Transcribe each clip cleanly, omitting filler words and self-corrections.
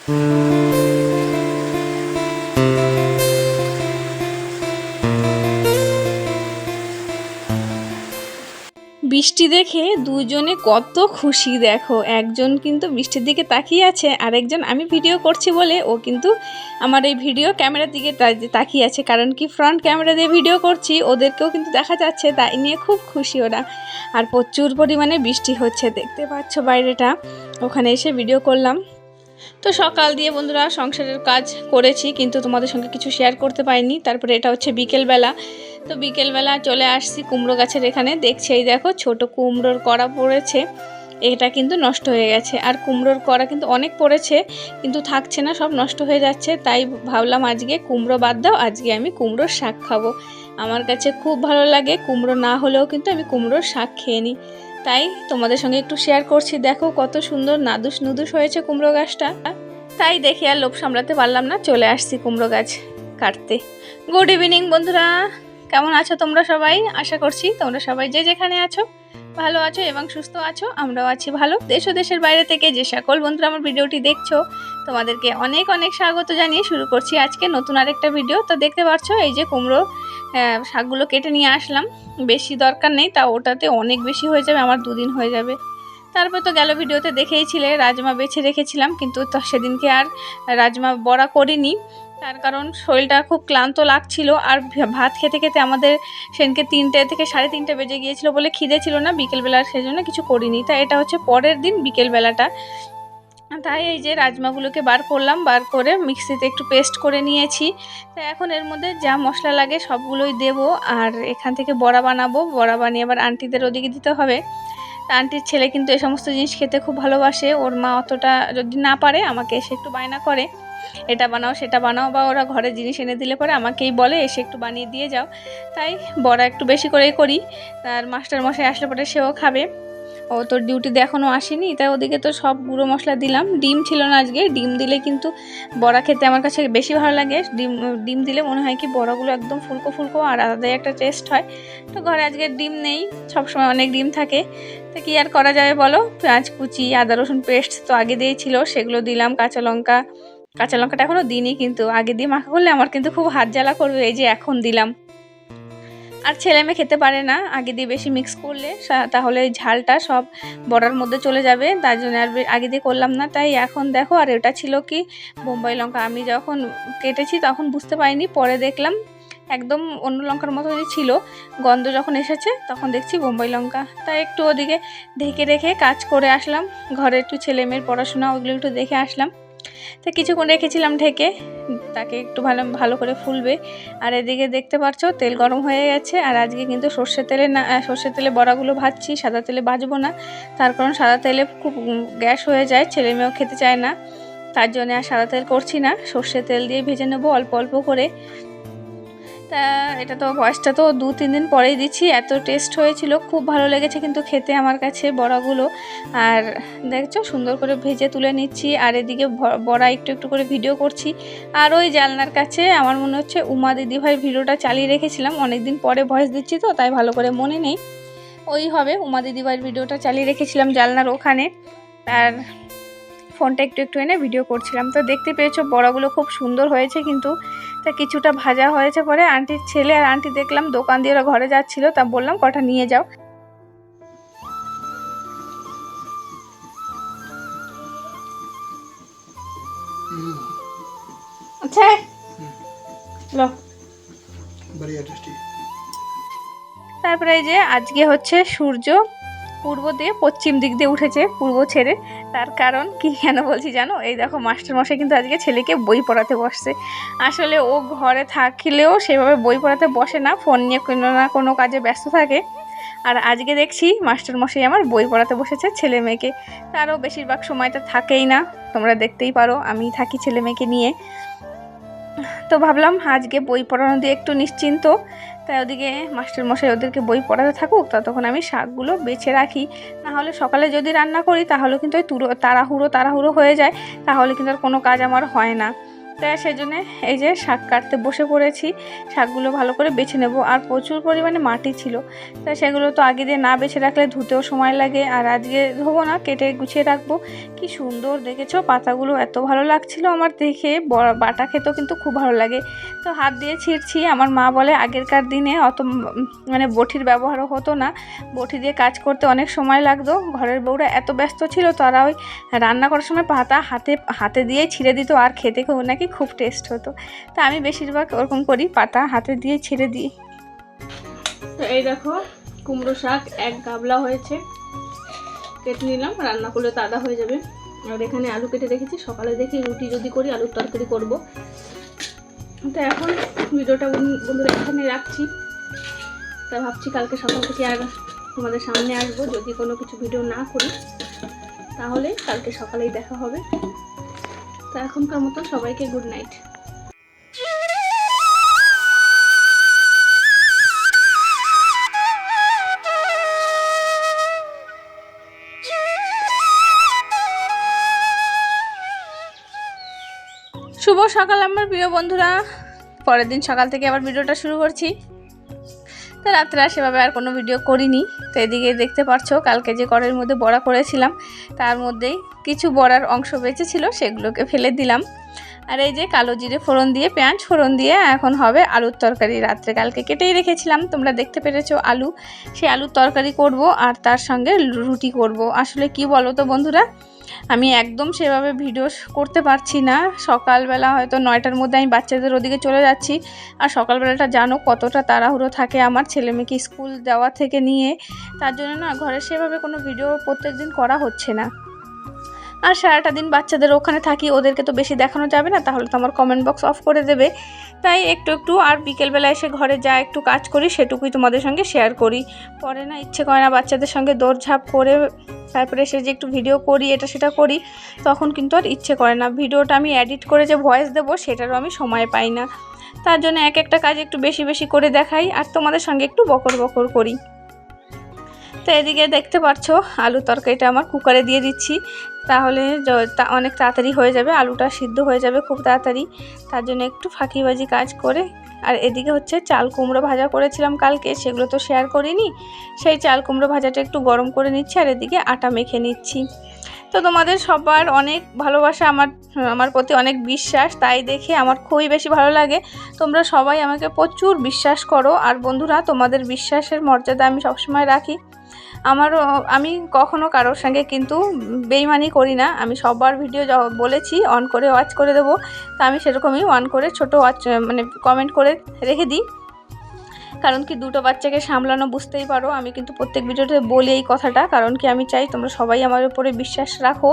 বৃষ্টি দেখে দুজনে কত খুশি দেখো। একজন কিন্তু বৃষ্টির দিকে তাকিয়ে আছে, আরেকজন আমি ভিডিও করছি বলে ও কিন্তু আমার এই ভিডিও ক্যামেরার দিকে তাকিয়ে আছে। কারণ কি ফ্রন্ট ক্যামেরা দিয়ে ভিডিও করছি, ওদেরকেও কিন্তু দেখা যাচ্ছে, তাই নিয়ে খুব খুশি ওরা। আর প্রচুর পরিমাণে বৃষ্টি হচ্ছে, দেখতে পাচ্ছ বাইরেটা। ওখানে এসে ভিডিও করলাম। তো সকাল দিয়ে বন্ধুরা সংসারের কাজ করেছি, কিন্তু তোমাদের সঙ্গে কিছু শেয়ার করতে পারিনি। তারপরে এটা হচ্ছে বিকেলবেলা। তো বিকেলবেলা চলে আসছি কুমড়ো গাছের এখানে, দেখছি এই দেখো ছোট কুমড়োর কড়া পড়েছে, এটা কিন্তু নষ্ট হয়ে গেছে। আর কুমড়োর কড়া কিন্তু অনেক পড়েছে, কিন্তু থাকছে না, সব নষ্ট হয়ে যাচ্ছে। তাই ভাবলাম আজকে কুমড়ো বাদ দাও, আজকে আমি কুমড়োর শাক খাবো। আমার কাছে খুব ভালো লাগে, কুমড়ো না হলেও কিন্তু আমি কুমড়োর শাক খেয়ে নিই। তাই তোমাদের সঙ্গে একটু শেয়ার করছি। দেখো কত সুন্দর নাদুস নুদুস হয়েছে কুমড়ো গাছটা। তাই দেখে আর লোভ সামলাতে পারলাম না, চলে আসছি কুমড়ো গাছ কাটতে। গুড ইভিনিং বন্ধুরা, কেমন আছো তোমরা সবাই? আশা করছি তোমরা সবাই যে যেখানে আছো ভালো আছো এবং সুস্থ আছো। আমরাও আছি ভালো। দেশ ও দেশের বাইরে থেকে যে সকল বন্ধুরা আমার ভিডিওটি দেখছো, তোমাদেরকে অনেক অনেক স্বাগত জানিয়ে শুরু করছি আজকে নতুন আরেকটা ভিডিও। তো দেখতে পাচ্ছ এই যে কুমড়ো শাকগুলো কেটে নিয়ে আসলাম। বেশি দরকার নেই, তা ওটাতে অনেক বেশি হয়ে যাবে, আমার 2 দিন হয়ে যাবে। তারপর তো গেল ভিডিওতে দেখেইছিলে রাজমা বেছে রেখেছিলাম, কিন্তু তো সেদিনকে আর রাজমা বড়া করিনি। তার কারণ শরীরটা খুব ক্লান্ত লাগছিল, আর ভাত খেতে খেতে আমাদের সেদিনকে 3টে থেকে 3:30 বেজে গিয়েছিল বলে খিদে ছিল না বিকেলবেলা, সেই জন্য কিছু করিনি। তাই এটা হচ্ছে পরের দিন বিকেলবেলাটা। তাই এই যে রাজমাগুলোকে বার করলাম, বার করে মিক্সিতে একটু পেস্ট করে নিয়েছি। তো এখন এর মধ্যে যা মশলা লাগে সবগুলোই দেব, আর এখান থেকে বড়া বানাবো। বড়া বানিয়ে আবার আন্টিদের ওদিকে দিতে হবে। আন্টির ছেলে কিন্তু এই সমস্ত জিনিস খেতে খুব ভালোবাসে। ওর মা অতটা যদি না পারে আমাকে এসে একটু বায়না করে, এটা বানাও সেটা বানাও, বা ওরা ঘরে জিনিস এনে দিলে পরে আমাকেই বলে এসে একটু বানিয়ে দিয়ে যাও। তাই বড়া একটু বেশি করেই করি। আর মাস্টার মশাই আসলে পরে সেও খাবে। ও তোর ডিউটিতে এখনও আসেনি, তাই ওদিকে তো সব গুঁড়ো মশলা দিলাম। ডিম ছিল না আজকে, ডিম দিলে কিন্তু বড়া খেতে আমার কাছে বেশি ভালো লাগে। ডিম দিলে মনে হয় কি বড়াগুলো একদম ফুলকো ফুলকো আর আলাদাই একটা টেস্ট হয়। তো ঘরে আজকে ডিম নেই, সবসময় অনেক ডিম থাকে। তো কী আর করা যাবে বলো। পেঁয়াজ কুচি, আদা রসুন পেস্ট তো আগে দিয়েছিল, সেগুলো দিলাম। কাঁচা লঙ্কাটা এখনও দিইনি, কিন্তু আগে দিয়ে মাখা করলে আমার কিন্তু খুব হাত জ্বালা করবে, এই যে এখন দিলাম। আর ছেলে মেয়ে খেতে পারে না আগে দিয়ে বেশি মিক্স করলে, তাহলে ওই ঝালটা সব বড়ার মধ্যে চলে যাবে, তার জন্য আর আগে দিয়ে করলাম না। তাই এখন দেখো, আর এটা ছিল কি বোম্বাই লঙ্কা। আমি যখন কেটেছি তখন বুঝতে পারিনি, পরে দেখলাম একদম অন্য লঙ্কার মতনই ছিল। গন্ধ যখন এসেছে তখন দেখছি বোম্বাই লঙ্কা। তাই একটু ওদিকে ঢেকে রেখে কাজ করে আসলাম। ঘরে একটু ছেলে মেয়ের পড়াশোনা ওগুলো একটু দেখে আসলাম। তো কিছুক্ষণ রেখেছিলাম ঢেকে, তাকে একটু ভালো করে ফুলবে। আর এদিকে দেখতে পাচ্ছ তেল গরম হয়ে গেছে। আর আজকে কিন্তু সর্ষের তেলে বড়াগুলো ভাজছি, সাদা তেলে ভাজবো না। তার কারণ সাদা তেলে খুব গ্যাস হয়ে যায়, ছেলে মেয়েও খেতে চায় না। তার জন্য আর সাদা তেল করছি না, সর্ষের তেল দিয়ে ভেজে নেবো অল্প অল্প করে। তা এটা তো ভয়েসটা তো 2-3 দিন পরেই দিচ্ছি, এত টেস্ট হয়েছিল, খুব ভালো লেগেছে কিন্তু খেতে আমার কাছে বড়াগুলো। আর দেখছো সুন্দর করে ভেজে তুলে নিচ্ছি, আর এদিকে বড়া একটু একটু করে ভিডিও করছি। আর ওই জানলার কাছে আমার মনে হচ্ছে উমা দিদিভাইয়ের ভিডিওটা চালিয়ে রেখেছিলাম, অনেকদিন পরে ভয়েস দিচ্ছি তো তাই ভালো করে মনে নেই। ওই হবে উমা দিদিভাইয়ের ভিডিওটা চালিয়ে রেখেছিলাম জানলার ওখানে, আর ফোনটা একটু একটু এনে ভিডিও করছিলাম। তো দেখতে পেয়েছো বড়াগুলো খুব সুন্দর হয়েছে কিন্তু। তা কিছুটা ভাজা হয়েছে, পরে আন্টির ছেলে আর আন্টি দেখলাম দোকান দিয়ে ওরা ঘরে যাচ্ছিল, তা বললাম কটা নিয়ে যাও। আচ্ছা তারপরে এই যে আজকে হচ্ছে সূর্য পূর্ব দিয়ে পশ্চিম দিক দিয়ে উঠেছে, পূর্ব ছেড়ে। তার কারণ কি কেন বলছি জানো? এই দেখো মাস্টারমশাই কিন্তু আজকে ছেলেকে বই পড়াতে বসছে। আসলে ও ঘরে থাকলেও সেভাবে বই পড়াতে বসে না, ফোন নিয়ে কোনো না কোনো কাজে ব্যস্ত থাকে। আর আজকে দেখছি মাস্টারমশাই আমার বই পড়াতে বসেছে ছেলে মেয়েকে। তারও বেশিরভাগ সময়টা থাকেই না, তোমরা দেখতেই পারো আমি থাকি ছেলে মেয়েকে নিয়ে। তো ভাবলাম আজকে বই পড়ানো দিয়ে একটু নিশ্চিন্ত। তাই ওদিকে মাস্টারমশাই ওদেরকে বই পড়াতে থাকুক, ততক্ষণ আমি শাকগুলো বেছে রাখি। নাহলে সকালে যদি রান্না করি তাহলে কিন্তু ওই তাড়াহুড়ো হয়ে যায়, তাহলে কিন্তু আর কোনো কাজ আমার হয় না। তাই সেজন্য এই যে শাক কাটতে বসে পড়েছি। শাকগুলো ভালো করে বেছে নেব, আর প্রচুর পরিমাণে মাটি ছিল, তাই সেগুলো তো আগে দিয়ে না বেছে রাখলে ধুতেও সময় লাগে। আর আজকে ধোবো না, কেটে গুছিয়ে রাখবো। কি সুন্দর দেখেছো, পাতাগুলো এত ভালো লাগছিল আমার দেখে। বাটা খেতেও কিন্তু খুব ভালো লাগে। তো হাত দিয়ে ছিঁড়ছি। আমার মা বলে আগেরকার দিনে অত মানে বটির ব্যবহারও হতো না, বটি দিয়ে কাজ করতে অনেক সময় লাগতো। ঘরের বউরা এত ব্যস্ত ছিল, তারা ওই রান্না করার সময় পাতা হাতে দিয়ে ছিঁড়ে দিত, আর খেতে নাকি খুব টেস্ট হতো। তা আমি বেশিরভাগ ওরকম করি, পাতা হাতে দিয়ে ছিঁড়ে দিই। তো এই দেখো কুমড়ো শাক এক গাবলা হয়েছে, কেটে নিলাম, রান্না করলে তাজা হয়ে যাবে। আর এখানে আলু কেটে রেখেছি, সকালে দেখি রুটি যদি করি আলুর তরকারি করব। তো এখন ভিডিওটা বন্ধুরা এখানে রাখছি। তা ভাবছি কালকে সকাল থেকে আর তোমাদের সামনে আসবো, যদি কোনো কিছু ভিডিও না করি তাহলে কালকে সকালেই দেখা হবে। তো এখনকার মতো সবাইকে গুড নাইট। শুভ সকাল আমার প্রিয় বন্ধুরা। পরের দিন সকাল থেকে আবার ভিডিওটা শুরু করছি। তো রাত্রে সেভাবে আর কোনো ভিডিও করিনি। তো এদিকে দেখতে পাচ্ছ কালকে যে কড়াইয়ের মধ্যে বড়া করেছিলাম, তার মধ্যেই কিছু বড়ার অংশ বেঁচেছিল, সেগুলোকে ফেলে দিলাম। আর এই যে কালো জিরে ফোড়ন দিয়ে, পেঁয়াজ ফোড়ন দিয়ে এখন হবে আলুর তরকারি। রাত্রে কালকে কেটেই রেখেছিলাম, তোমরা দেখতে পেরেছো আলু, সেই আলুর তরকারি করব, আর তার সঙ্গে রুটি করব। আসলে কি বলো তো বন্ধুরা, আমি একদম সেভাবে ভিডিও করতে পারছি না। সকালবেলা হয়তো 9টার মধ্যে আমি বাচ্চাদের ওদিকে চলে যাচ্ছি, আর সকালবেলাটা জানো কতটা তাড়াহুড়ো থাকে আমার, ছেলে মেয়েকে স্কুল দেওয়া থেকে নিয়ে। তার জন্য না ঘরে সেভাবে কোনো ভিডিও প্রত্যেক দিন করা হচ্ছে না। আর সারাটা দিন বাচ্চাদের ওখানে থাকি, ওদেরকে তো বেশি দেখানো যাবে না, তাহলে তো আমার কমেন্ট বক্স অফ করে দেবে। তাই একটু একটু আর বিকেলবেলা এসে ঘরে যা একটু কাজ করি সেটুকুই তোমাদের সঙ্গে শেয়ার করি। পরে না ইচ্ছে করে না বাচ্চাদের সঙ্গে দৌড়ঝাঁপ করে তারপরে এসে যে একটু ভিডিও করি, এটা সেটা করি, তখন কিন্তু আর ইচ্ছে করে না। ভিডিওটা আমি এডিট করে যে ভয়েস দেবো সেটারও আমি সময় পাই না। তার জন্য এক একটা কাজ একটু বেশি বেশি করে দেখাই, আর তোমাদের সঙ্গে একটু বকর বকর করি। তো এদিকে দেখতে পাচ্ছ আলু তরকারিটা আমার কুকারে দিয়ে দিচ্ছি, তাহলে অনেক তাড়াতাড়ি হয়ে যাবে, আলুটা সিদ্ধ হয়ে যাবে খুব তাড়াতাড়ি। তার জন্য একটু ফাঁকিবাজি কাজ করে। আর এদিকে হচ্ছে চাল কুমড়ো ভাজা করেছিলাম কালকে, সেগুলো তো শেয়ার করিনি। সেই চাল কুমড়ো ভাজাটা একটু গরম করে নিচ্ছি, আর এদিকে আটা মেখে নিচ্ছি। তো তোমাদের সবার অনেক ভালোবাসা আমার প্রতি, অনেক বিশ্বাস, তাই দেখে আমার খুবই বেশি ভালো লাগে। তোমরা সবাই আমাকে প্রচুর বিশ্বাস করো, আর বন্ধুরা তোমাদের বিশ্বাসের মর্যাদা আমি সবসময় রাখি। আমি কখনো কারোর সঙ্গে কিন্তু বেইমানি করি না। আমি সবার ভিডিও বলেছি অন করে ওয়াচ করে দেবো, তো আমি সেরকমই অন করে ছোটো ওয়াচ মানে কমেন্ট করে রেখে দিই। কারণ কি দুটো বাচ্চাকে সামলানো, বুঝতেই পারো। আমি কিন্তু প্রত্যেক ভিডিওতে বলি এই কথাটা, কারণ কি আমি চাই তোমরা সবাই আমার উপরে বিশ্বাস রাখো।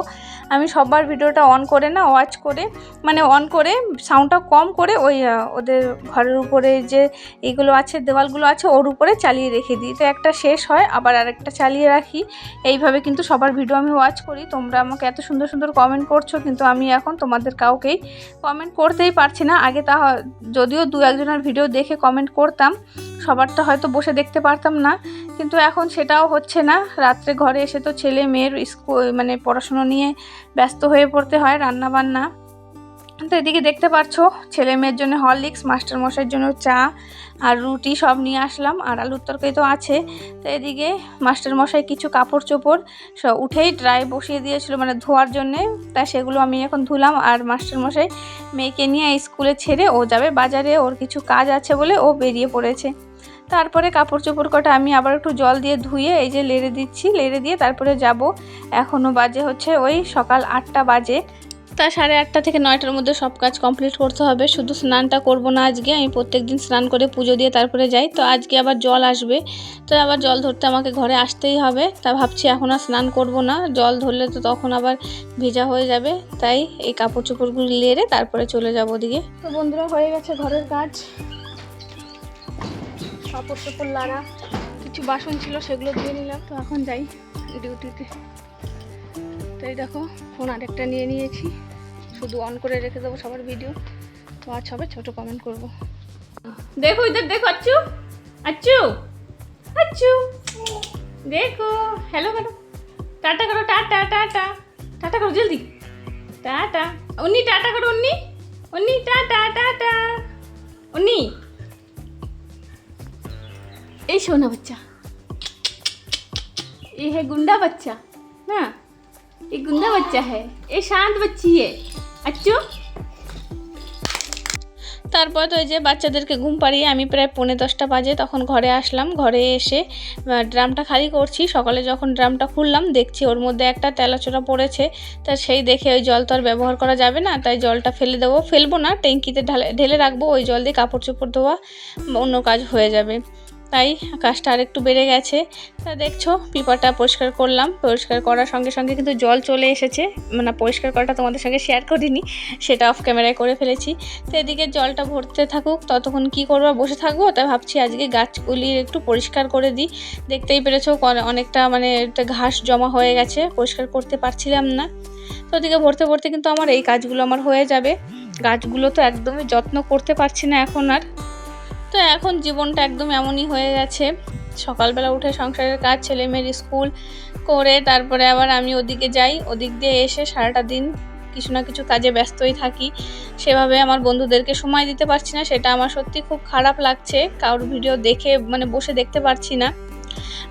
আমি সবার ভিডিওটা অন করে না ওয়াচ করে, মানে অন করে সাউন্ডটা কম করে ওই ওদের ঘরের উপরে যে এইগুলো আছে, দেওয়ালগুলো আছে, ওর উপরে চালিয়ে রেখে দিই। তো একটা শেষ হয় আবার আরেকটা চালিয়ে রাখি, এইভাবে কিন্তু সবার ভিডিও আমি ওয়াচ করি। তোমরা আমাকে এত সুন্দর সুন্দর কমেন্ট করছো, কিন্তু আমি এখন তোমাদের কাউকেই কমেন্ট করতেই পারছি না। আগে যদিও দু একজনের ভিডিও দেখে কমেন্ট করতাম, সবারটা হয়তো বসে দেখতে পারতাম না, কিন্তু এখন সেটাও হচ্ছে না। রাত্রে ঘরে এসে তো ছেলে মেয়ের স্কুল মানে পড়াশুনো নিয়ে ব্যস্ত হয়ে পড়তে হয়, রান্না বান্না। তো এদিকে দেখতে পাচ্ছ ছেলে মেয়ের জন্য হরলিক্স, মাস্টারমশাইয়ের জন্য চা আর রুটি সব নিয়ে আসলাম, আর আলুর তরকারি তো আছে। তো এদিকে মাস্টারমশাই কিছু কাপড় চোপড় সব উঠেই ড্রাই বসিয়ে দিয়েছিল, মানে ধোয়ার জন্যে, তাই সেগুলো আমি এখন ধুলাম। আর মাস্টারমশাই মেয়েকে নিয়ে স্কুলে ছেড়ে ও যাবে বাজারে, ওর কিছু কাজ আছে বলে ও বেরিয়ে পড়েছে। তারপরে কাপড় চোপড় কটা আমি আবার একটু জল দিয়ে ধুয়ে এই যে লেড়ে দিচ্ছি, লেড়ে দিয়ে তারপরে যাব। এখনও বাজে হচ্ছে ওই সকাল 8টা বাজে। তা 8:30 থেকে 9টার মধ্যে সব কাজ কমপ্লিট করতে হবে। শুধু স্নানটা করব না আজকে, আমি প্রত্যেক দিন স্নান করে পুজো দিয়ে তারপরে যাই। তো আজকে আবার জল আসবে, তো আবার জল ধরতে আমাকে ঘরে আসতেই হবে। তা ভাবছি এখন আর স্নান করব না, জল ধরলে তো তখন আবার ভেজা হয়ে যাবে। তাই এই কাপড় চোপড়গুলো লেড়ে তারপরে চলে যাব ওদিকে। তো বন্ধুরা হয়ে গেছে ঘরের কাজ, কাপড় চোপড় লাড়া, কিছু বাসন ছিল সেগুলো ধুয়ে নিলাম। তো এখন যাই ডিউটিতে। তো এই দেখো ফোন আরেকটা নিয়ে নিয়েছি, শুধু অন করে রেখে দেবো সবার ভিডিও। তো আজ হবে ছোটো কমেন্ট করবো। দেখো ইধর দেখো, আচ্ছু আচ্ছু আচ্ছু দেখো, হ্যালো করো, টাটা করো, টাটা টাটা টাটা করো জলদি, টাটা উন্নি, টাটা করো উন্নি, उन्नी टाटा टाटा उन्नी ये सोना बच्चा, ये है गुंडा बच्चा ना, ये गुंडा बच्चा है, ये शांत बच्ची है। अच्छो তারপর তো এই যে বাচ্চাদেরকে ঘুম পাড়িয়ে আমি প্রায় 9:30 বাজে তখন ঘরে আসলাম। ঘরে এসে ড্রামটা খালি করছি। সকালে যখন ড্রামটা খুললাম দেখছি ওর মধ্যে একটা তেলাচোরা পড়েছে। তা সেই দেখে ওই জল তো আর ব্যবহার করা যাবে না, তাই জলটা ফেলে দেবো। ফেলবো না, ট্যাঙ্কিতে ঢেলে রাখবো। ওই জল দিয়ে কাপড় চোপড় ধোয়া অন্য কাজ হয়ে যাবে, তাই কাজটা আর একটু বেড়ে গেছে। তা দেখছো পিপাটা পরিষ্কার করলাম। পরিষ্কার করার সঙ্গে সঙ্গে কিন্তু জল চলে এসেছে, মানে পরিষ্কার করাটা তোমাদের সঙ্গে শেয়ার করিনি, সেটা অফ ক্যামেরায় করে ফেলেছি। তো এদিকে জলটা ভরতে থাকুক, ততক্ষণ কি করবো, বসে থাকবো। তাই ভাবছি আজকে গাছগুলি একটু পরিষ্কার করে দিই। দেখতেই পেরেছো অনেকটা মানে ঘাস জমা হয়ে গেছে, পরিষ্কার করতে পারছিলাম না। তো ওদিকে ভরতে ভরতে কিন্তু আমার এই কাজগুলো আমার হয়ে যাবে। গাছগুলো তো একদমই যত্ন করতে পারছি না এখন আর। তো এখন জীবনটা একদম এমনই হয়ে গেছে, সকালবেলা উঠে সংসারের কাজ, ছেলে মেয়ের স্কুল করে তারপরে আবার আমি ওদিকে যাই, ওদিক দিয়ে এসে সারাটা দিন কিছু না কিছু কাজে ব্যস্তই থাকি। সেভাবে আমার বন্ধুদেরকে সময় দিতে পারছি না, সেটা আমার সত্যি খুব খারাপ লাগছে। কারোর ভিডিও দেখে মানে বসে দেখতে পারছি না।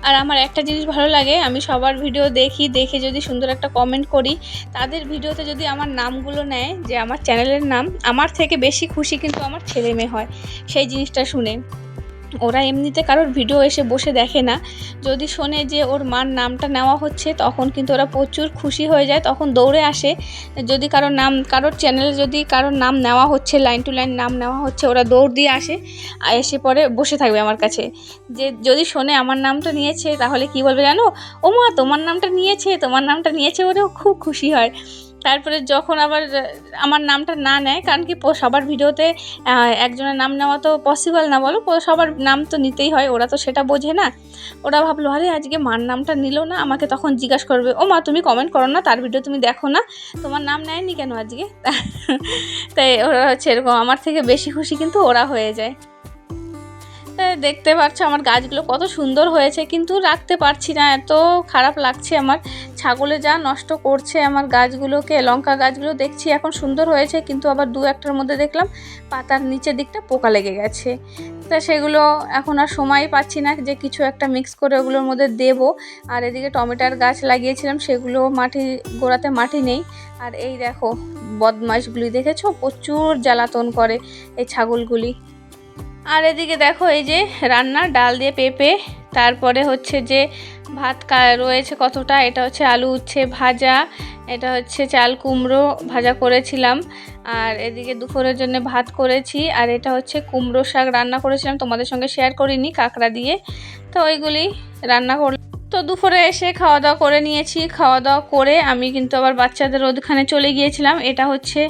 আর আমার একটা জিনিস ভালো লাগে, আমি সবার ভিডিও দেখে যদি সুন্দর একটা কমেন্ট করি, তাদের ভিডিওতে যদি আমার নামগুলো নেয়, যে আমার চ্যানেলের নাম, আমার থেকে বেশি খুশি কিন্তু আমার ছেলে মেয়ে হয় সেই জিনিসটা শুনে। ওরা এমনিতে কারোর ভিডিও এসে বসে দেখে না, যদি শোনে যে ওর মার নামটা নেওয়া হচ্ছে তখন কিন্তু ওরা প্রচুর খুশি হয়ে যায়, তখন দৌড়ে আসে। যদি কারোর চ্যানেলে যদি কারোর নাম নেওয়া হচ্ছে, লাইন টু লাইন নাম নেওয়া হচ্ছে, ওরা দৌড় দিয়ে আসে, এসে পরে বসে থাকবে আমার কাছে। যে যদি শোনে আমার নামটা নিয়েছে তাহলে কি বলবে জানো, ও মা তোমার নামটা নিয়েছে, ওরাও খুব খুশি হয়। তারপরে যখন আবার আমার নামটা না নেয়, কারণ কি সবার ভিডিওতে একজনের নাম নেওয়া তো পসিবল না, বলো, সবার নাম তো নিতেই হয়, ওরা তো সেটা বোঝে না। ওরা ভাবলো আরে আজকে মার নামটা নিল না, আমাকে তখন জিজ্ঞাসা করবে, ও মা তুমি কমেন্ট করো না, তার ভিডিও তুমি দেখো না, তোমার নাম নেয়নি কেন আজকে। তাই ওরা হচ্ছে এরকম, আমার থেকে বেশি খুশি কিন্তু ওরা হয়ে যায়। দেখতে পাচ্ছ আমার গাছগুলো কত সুন্দর হয়েছে, কিন্তু রাখতে পারছি না, এত খারাপ লাগছে আমার। ছাগলে যা নষ্ট করছে আমার গাছগুলোকে। লঙ্কা গাছগুলো দেখছি এখন সুন্দর হয়েছে, কিন্তু আবার দু একটার মধ্যে দেখলাম পাতার নিচের দিকটা পোকা লেগে গেছে। তা সেগুলো এখন আর সময় পাচ্ছি না যে কিছু একটা মিক্স করে ওগুলোর মধ্যে দেব। আর এদিকে টমেটোর গাছ লাগিয়েছিলাম, সেগুলো গোড়াতে মাটি নেই। আর এই দেখো বদমাশগুলি দেখেছো, প্রচুর জ্বালাতন করে এই ছাগলগুলি। আর এদিকে দেখো এই যে রান্না, ডাল দিয়ে পেঁপে, তারপরে হচ্ছে যে ভাত রয়েছে কতটা, এটা হচ্ছে আলু উচ্ছে ভাজা, এটা হচ্ছে চাল কুমড়ো ভাজা করেছিলাম। আর এদিকে দুপুরের জন্য ভাত করেছি, আর এটা হচ্ছে কুমড়ো শাক রান্না করেছিলাম, তোমাদের সঙ্গে শেয়ার করিনি, কাঁকড়া দিয়ে। তো ওইগুলি রান্না করলাম। তো দুপুরে এসে খাওয়া দাওয়া করে নিয়েছি। খাওয়া দাওয়া করে আমি কিন্তু আবার বাচ্চাদের ওখানে চলে গিয়েছিলাম। এটা হচ্ছে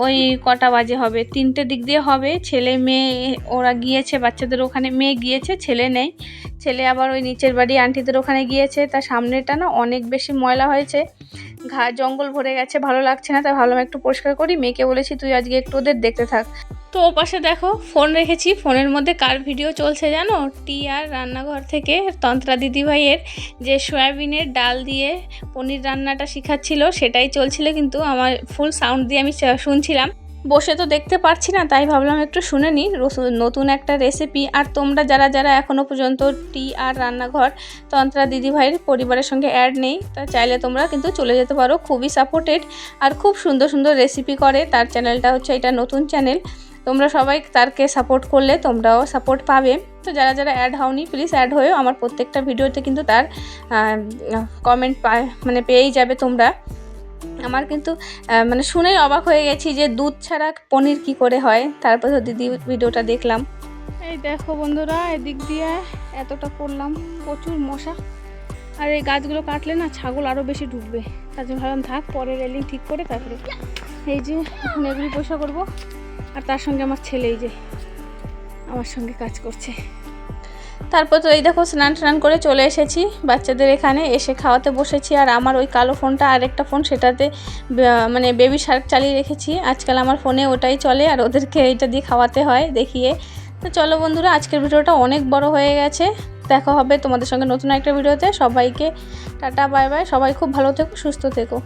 ওই কটা বাজে হবে, 3টে দিক দিয়ে হবে। ছেলে মেয়ে ওরা গিয়েছে বাচ্চাদের ওখানে, মেয়ে গিয়েছে, ছেলে নেই। ছেলে আবার ওই নিচের বাড়ি আন্টিদের ওখানে গিয়েছে। তার সামনেটা না অনেক বেশি ময়লা হয়েছে, জঙ্গল ভরে গেছে, ভালো লাগছে না, তাই ভাবলাম একটু পরিষ্কার করি। মেয়েকে বলেছি তুই আজকে একটু ওদের দেখতে থাক। তো ও পাশে দেখো ফোন রেখেছি, ফোনের মধ্যে কার ভিডিও চলছে জানো, টিআর রান্নাঘর থেকে তন্ত্রা দিদিভাইয়ের যে সয়াবিনের ডাল দিয়ে পনির রান্নাটা শেখাচ্ছিল, সেটাই চলছিল, কিন্তু আমার ফুল সাউন্ড দিয়ে আমি শুনছিলাম। বসে তো দেখতে পারছি না, তাই ভাবলাম একটু শুনে নিই নতুন একটা রেসিপি। আর তোমরা যারা এখনও পর্যন্ত টিআর রান্নাঘর তন্ত্রা দিদিভাইয়ের পরিবারের সঙ্গে অ্যাড নেই, তা চাইলে তোমরা কিন্তু চলে যেতে পারো। খুবই সাপোর্টেড আর খুব সুন্দর সুন্দর রেসিপি করে। তার চ্যানেলটা হচ্ছে, এটা নতুন চ্যানেল, তোমরা সবাই তারকে সাপোর্ট করলে তোমরাও সাপোর্ট পাবে। তো যারা অ্যাড হওনি প্লিজ অ্যাড হয়েও, আমার প্রত্যেকটা ভিডিওতে কিন্তু তার কমেন্ট মানে পেয়েই যাবে তোমরা। আমার কিন্তু মানে শুনেই অবাক হয়ে গেছি যে দুধ ছাড়া পনির কি করে হয়। তারপর তো দিদি ভিডিওটা দেখলাম। এই দেখো বন্ধুরা, এদিক দিয়ে এতটা করলাম, প্রচুর মশা। আর এই গাছগুলো কাটলে না ছাগল আরও বেশি ঢুকবে, তার জন্য ভাবলাম থাক, পরে রেলিং ঠিক করে তারপরে এই যে এখন এগুলি পয়সা করবো। আর তার সঙ্গে আমার ছেলে এই যে আমার সঙ্গে কাজ করছে। তারপর তো এই দেখো স্নান টান করে চলে এসেছি বাচ্চাদের এখানে, এসে খাওয়াতে বসেছি। আর আমার ওই কালো ফোনটা, আরেকটা ফোন, সেটাতে মানে বেবি শার্ক চালিয়ে রেখেছি। আজকাল আমার ফোনে ওটাই চলে, আর ওদেরকে এইটা দিয়ে খাওয়াতে হয় দেখিয়ে। তো চলো বন্ধুরা, আজকের ভিডিওটা অনেক বড় হয়ে গেছে। দেখা হবে তোমাদের সঙ্গে নতুন একটা ভিডিওতে। সবাইকে টাটা বাই বাই, সবাই খুব ভালো থেকো, সুস্থ থেকো।